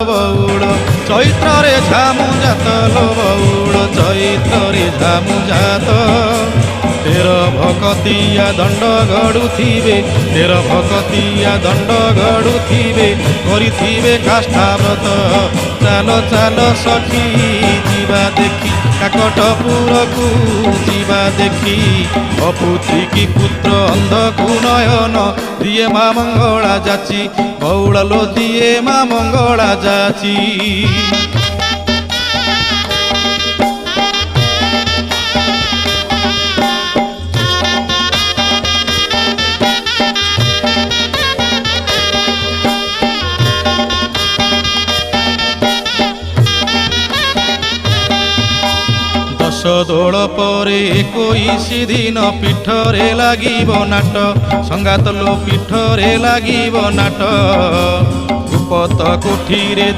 ବଉଳ ଚୈତ୍ରରେ ଝାମୁ ଜାତ ଲୋ ବଉଳ ଚୈତ୍ରରେ ଝାମୁ ଜାତ ତେର ଭକତିଆ ଦଣ୍ଡ ଗଡ଼ୁଥିବେ ତେର ଭକତିଆ ଦଣ୍ଡ ଗଡ଼ୁଥିବେ କରିଥିବେ କାଷ୍ଠାବ୍ରତ ଚାଲ ଚାଲ ସଖୀ ଯିବା ଦେଖି କାକଟପୁରକୁ ଯିବା ଦେଖି ଅପୁତ୍ରୀ କି ପୁତ୍ର ଅନ୍ଧକୁ ନୟନ ଦିଏ ମା ମଙ୍ଗଳା ଯାଚି ବଉଳ ଲୋ ଦିଏ ମା ମଙ୍ଗଳା ଯାଚି। ଦୋଳ ପରେ 21 ଦିନ ପୀଠରେ ଲାଗିବ ନାଟ ସଙ୍ଗାତ ଲୋ ପୀଠରେ ଲାଗିବ ନାଟ ଗୁପତ କୋଠିରେ